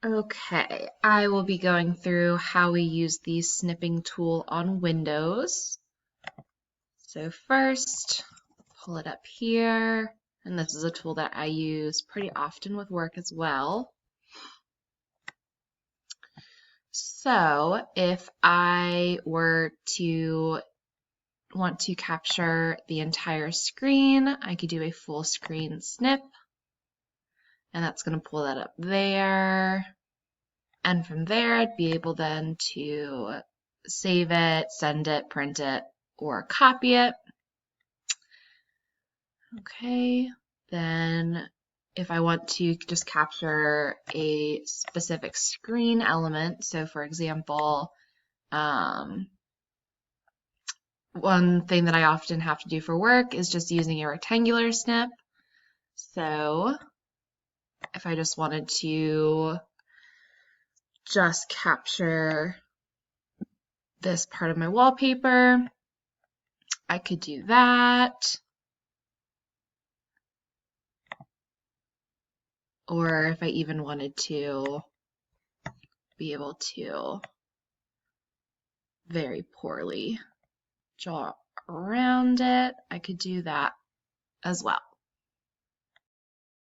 Okay, I will be going through how we use the snipping tool on Windows. So first, pull it up here, and this is a tool that I use pretty often with work as well. So if I were to want to capture the entire screen, I could do a full screen snip, and that's going to pull that up there. And from there, I'd be able then to save it, send it, print it, or copy it. Okay, then if I want to just capture a specific screen element, so for example, one thing that I often have to do for work is just using a rectangular snip. So if I just wanted to just capture this part of my wallpaper, I could do that. Or if I even wanted to be able to very poorly draw around it, I could do that as well.